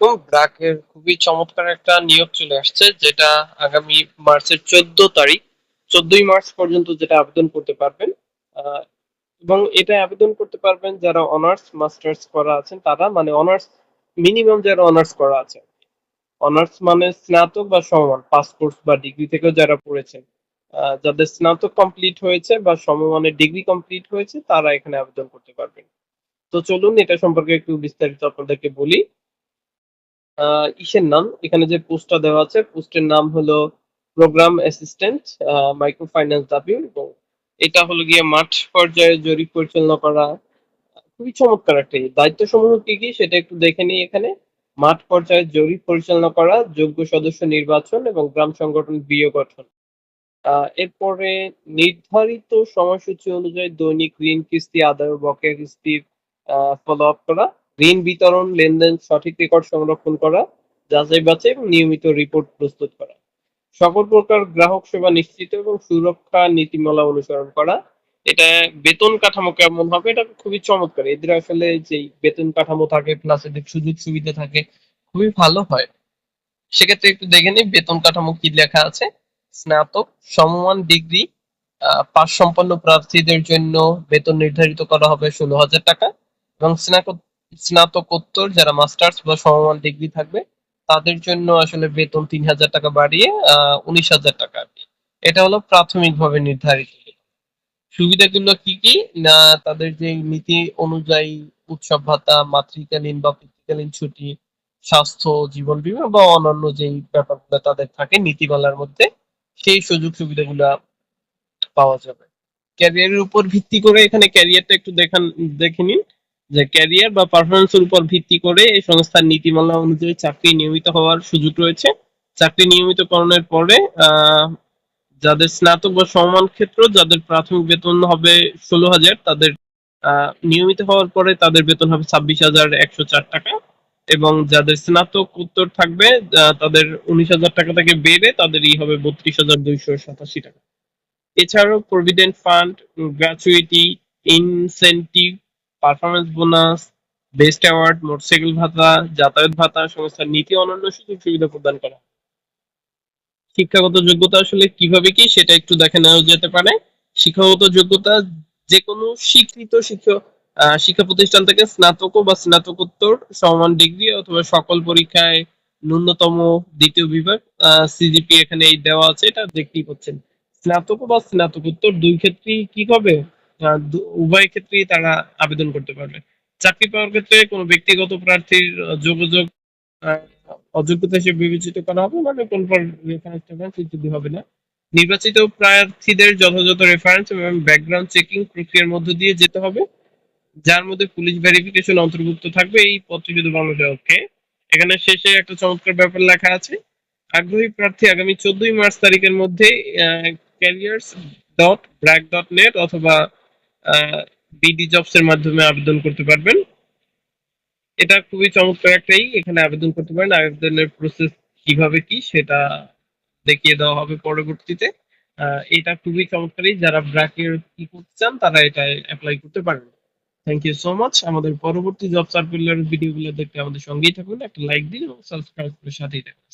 তো ব্র্যাকের খুবই চমৎকার একটা নিয়োগ চলে আসছে, যেটা আগামী মার্চের 14 তারিখ, 14ই মার্চ পর্যন্ত যেটা আবেদন করতে পারবেন। আহ, এবং এটা আবেদন করতে পারবেন যারা অনার্স মাস্টার্স করা আছেন তারা, মানে অনার্স মিনিমাম যারা অনার্স করা আছে। অনার্স মানে স্নাতক বা সমমান পাস কোর্স বা ডিগ্রি থেকেও যারা পড়েছেন, যাদের স্নাতক কমপ্লিট হয়েছে বা সমমানের ডিগ্রি কমপ্লিট হয়েছে তারা এখানে আবেদন করতে পারবেন। তো চলুন এটা সম্পর্কে একটু বিস্তারিত আপনাদেরকে বলি। ইসের নাম, এখানে যে পোস্টটা দেওয়া আছে পোস্টের নাম হলো প্রোগ্রাম অ্যাসিস্ট্যান্ট মাইক্রো ফাইন্যান্স দাবি, এবং এটা হলো গিয়ে মাঠ পর্যায়ে জরিপ পরিচালনা করা। খুবই চমৎকার একটা দায়িত্ব সমূহ কি কি সেটা একটু দেখে নিই এখানে। মাঠ পর্যায়ে জরিপ পরিচালনা করা, যোগ্য সদস্য নির্বাচন এবং গ্রাম সংগঠন বিও গঠন। এরপরে নির্ধারিত সময়সূচি অনুযায়ী দৈনিক ঋণ কিস্তি আদায় ও বকেয়া কিস্তির ফলো আপ করা, ঋণ বিতরণ লেনদেন সঠিক রেকর্ড সংরক্ষণ করা, যাচাই বাছাই এবং নিয়মিত রিপোর্ট প্রস্তুত করা, সকল প্রকার গ্রাহক সেবা নিশ্চিত এবং সুরক্ষা নীতিমালা অনুসরণ করা। এটা বেতন কাঠামো কেমন হবে, এটা খুবই চমৎকার। এদের আসলে যে বেতন কাঠামো থাকে প্লাস এদের সুযোগ সুবিধা থাকে, খুবই ভালো হয়। সেক্ষেত্রে একটু দেখে নিই বেতন কাঠামো কি লেখা আছে। স্নাতক সমমান ডিগ্রি পাশ সম্পন্ন প্রার্থীদের জন্য বেতন নির্ধারিত করা হবে 16,000 টাকা, এবং স্নাতকোত্তর যারা মাস্টার্স বা সমমান ডিগ্রি থাকবে তাদের জন্য আসলে বেতন 3,000 টাকা বাড়িয়ে 19,000 টাকা আর কি। এটা হলো প্রাথমিকভাবে নির্ধারিত। সুবিধাগুলো কি কি না, তাদের যে নীতি অনুযায়ী উৎসব ভাতা, মাতৃকালীন বা পিতৃকালীন ছুটি, স্বাস্থ্য, জীবন বীমা বা অন্যান্য যেই ব্যাপারগুলো তাদের থাকে নীতিমালার মধ্যে, সেই সুযোগ সুবিধাগুলা পাওয়া যাবে। ক্যারিয়ারের উপর ভিত্তি করে এখানে ক্যারিয়ারটা একটু দেখে নিন, যে ক্যারিয়ার বা পারফরমেন্সের উপর ভিত্তি করে এই সংস্থার নীতিমালা অনুযায়ী চাকরি নিয়মিত হওয়ার সুযোগ রয়েছে। চাকরি নিয়মিতকরণের পরে যাদের স্নাতক বা সমমান ক্ষেত্র, যাদের প্রাথমিক বেতন হবে 16,000, তাদের নিয়মিত হওয়ার পরে তাদের বেতন হবে 26,104 টাকা, এবং যাদের স্নাতক উত্তর থাকবে তাদের 19,000 টাকা থেকে বেড়ে তাদের হবে 32,287 টাকা। এছাড়াও provident fund, gratuity, incentive, performance bonus, best award, motorcycle ভাতা, যাতায়াত ভাতা সংস্থার নীতি অন্যান্য সুযোগ সুবিধা প্রদান করা। শিক্ষাগত যোগ্যতা আসলে কিভাবে কি সেটা একটু দেখে নেওয়া যেতে পারে। শিক্ষাগত যোগ্যতা যে কোনো স্বীকৃত শিক্ষা প্রতিষ্ঠান থেকে স্নাতক বা স্নাতকোত্তর সমান ডিগ্রি অথবা সকল পরীক্ষায় ন্যূনতম দ্বিতীয় বিভাগ সিজিপি এখানে এই দেওয়া আছে, এটা দেখতেই পাচ্ছেন। স্নাতক বা স্নাতকোত্তর দুই ক্ষেত্রেই কি হবে, উভয় ক্ষেত্রেই তারা আবেদন করতে পারবে। চাকরি পাওয়ার ক্ষেত্রে কোনো ব্যক্তিগত প্রার্থীর যোগাযোগ আহ, অযোগ্যতা হিসেবে বিবেচিত করা হবে, মানে কোন রেফারেন্স টেফারেন্স ইত্যাদি হবে না। নির্বাচিত প্রার্থীদের যথাযথ রেফারেন্স এবং ব্যাকগ্রাউন্ড চেকিং প্রক্রিয়ার মধ্য দিয়ে যেতে হবে, যার মধ্যে পুলিশ ভেরিফিকেশন অন্তর্ভুক্ত থাকবে। এই পত্রে শুধু বাংলাদেশ ওকে। এখানে শেষে একটা চমৎকার ব্যাপার লেখা আছে। আগ্রহী প্রার্থী আগামী 14ই মার্চ তারিখের মধ্যে carriers dot BRAC dot net অথবা বিডি জবস এর মাধ্যমে আবেদন করতে পারবেন। এটা খুবই চমৎকার একটাই, এখানে আবেদন করতে পারেন। আবেদনের প্রসেস কিভাবে কি সেটা দেখিয়ে দেওয়া হবে পরবর্তীতে। এটা খুবই চমৎকারী, যারা ব্র্যাকের কি করতে চান তারা এটা অ্যাপ্লাই করতে পারেন। Thank you so much. আমাদের পরবর্তী জব সার্কুলার ভিডিওগুলো দেখতে আমাদের সঙ্গেই থাকুন, একটা লাইক দিন এবং সাবস্ক্রাইব করে সাথেই থাকুন।